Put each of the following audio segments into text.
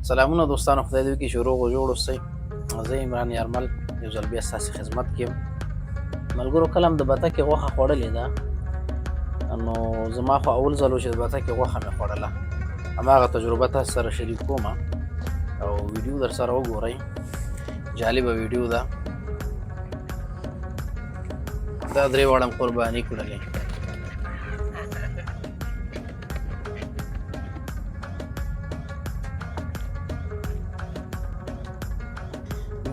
سلامونه دوستانو، خدای دې وکړي چې روغ او جوړ اوسئ. زه عمران یارمل یو ځل بیا ستاسې خدمت کې یم. ملګرو، کله هم د بتکې غوښه خوړلې ده، نو زما خو اول ځل و چې د بتکې غوښه مې خوړله. هماغه تجربه تاسو سره شریک کوم او ویډیو در سره وګورئ. جالبه ویډیو ده. دا درې واړه م قرباني کړلې.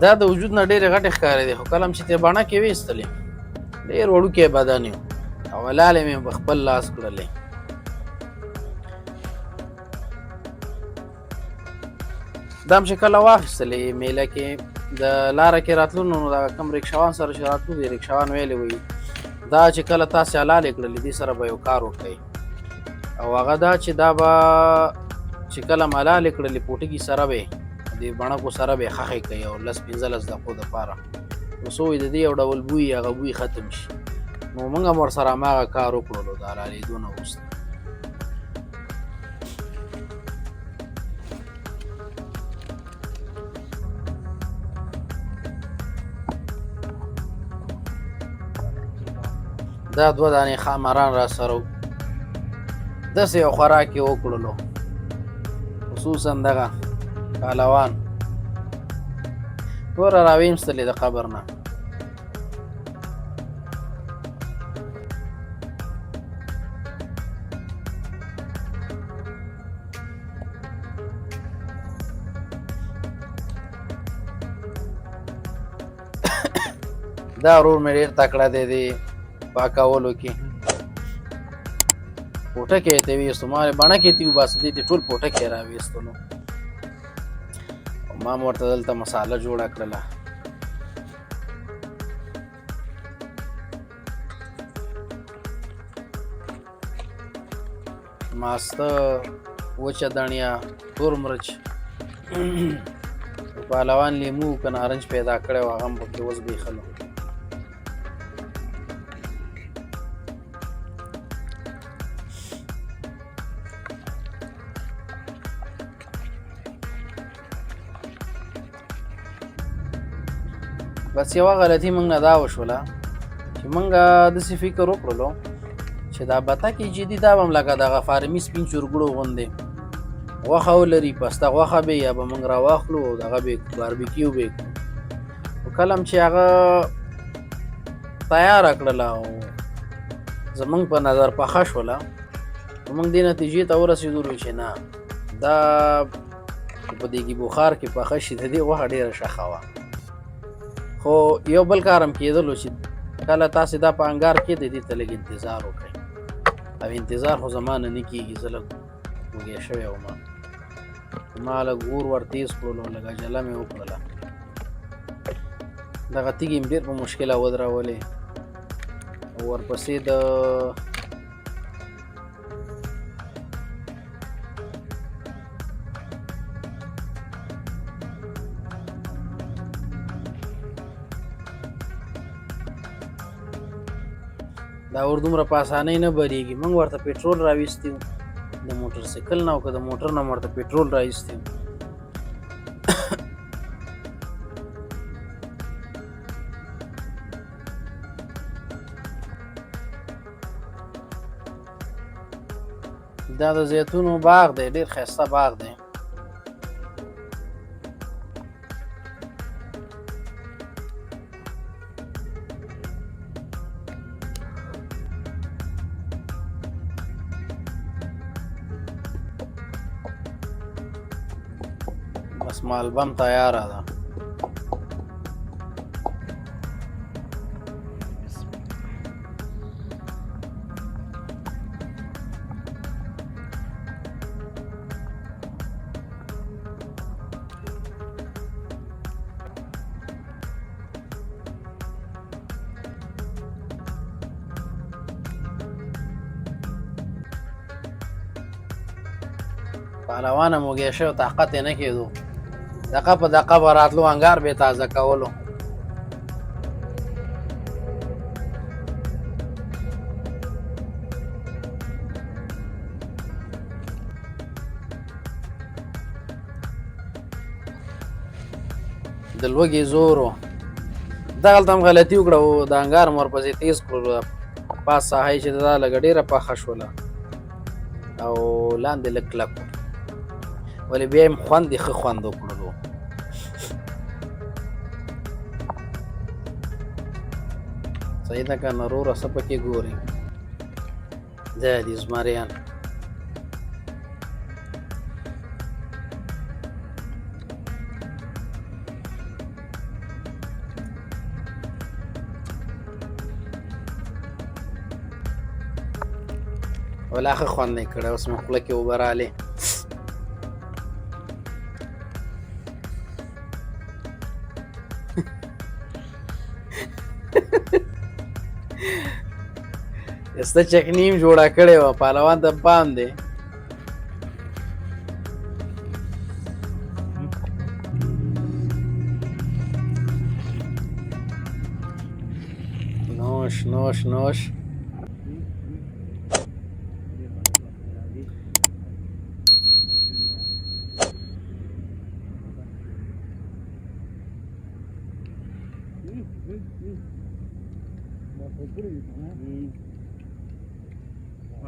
دا د وجود نه ډېرې غټې ښکارېدې، خو کله هم چې ترې بڼه کې ویستلې ډېر وړوکی بدن یو او لالې مې په خپل لاس کړلې. دا هم چې کله واخیستلې میله کې د لاره کې راتلو، نو دا کوم رکشاوان سره چې راتلو، دې رکشاوان ویلې وایي دا چې کله تاسې حلالې کړلې دې سره به یو کار وکړئ، او هغه دا چې دا به چې کله م حلالې کړلې پوټکي سره به د بڼکو سره به یې خښې کوي او 10-15 دقیقو دپاره، نو څه وایي د دې یو ډول بوی هغه بوی ختم شي. نو موږ هم ورسره هماغه کار وکړلو د حلالېدو نه وروسته. دا 2 دانې خامران را سره و، داسې یو خوراک یې وکړلو، خصوصا دغه پهلوان توره راویستلې د قبر نه. دا ورور مې ډېر تکړه دی د پاکولو کې. پوټکی یې ترې ویستو، ما بڼه کې ترې وباسه، دې ته ټول پوټکی یې راویستلو. ما م ورته دلته مساله جوړه کړله. ماسته، وچه دڼیا، تور مرچ، پهلوان لیمو که نارنج پیدا کړی و هغه هم پکې وزبېښلو. بس یوه غلطي موږ نه دا وشوله چې موږ داسې فکر وکړلو چې دا بتکې چې دي دا به هم لکه دغه فارمي سپین چرګوړو غوندې غوښه ولري، پسته غوښه به یا به موږ راواخلو او دغه به باربیکیو به یې کړو. خو کله هم چې هغه تیاره کړله او زموږ په نظر پخه شوله، نو موږ دې نتیجې ته ورسېدلو چې نه، دا په دیګي بخار کې پخه شي د دې غوښه ډېره ښه وه. خو یو بل کار هم کېدلو چې کله تاسې دا په انګار کې د دې ته لږ انتظار وکړئ، او انتظار خو زما نه نه کېږي، زه لږ وږی شوی وم، ما لږ اور ور تېز کړلو، لږ عجله مې وکړله، دغه تیږې مې ډېر په مشکله ودرولې، او ورپسې د دا اور دومره په اسانۍ نه بریږي. موږ ورته پټرول راویستی وو د موټر سایکل نه، او که د موټر نه ورته پټرول راویستی وو. دا د زیتونو باغ دی، ډېر ښایسته باغ دی. بس مالبم تیاره ده. پهلوان هم وږی شوی، طاقت یې نه کېدو، دقه په دقه به راتلو، انګار به یې تازه کولو. د لوږې زور و دغلته هم غلطي وکړه او د انګار هم ورپسې تیز کړو پاس ساحه یې چې دا لږه ډېره پخه شوله او لاندې لږ کلک و ولې بیا یې خوند یې ښه خوند وکړلو صحیح ده که نه وروره څه پکې ګورې دا دي زمریان ولا ښه خوند یې کړی اوس مې خوله کې اوبه رالې سته چکني هم جوړه کړې وه پهلوان ته پام دی نوش نوش نوش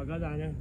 Agak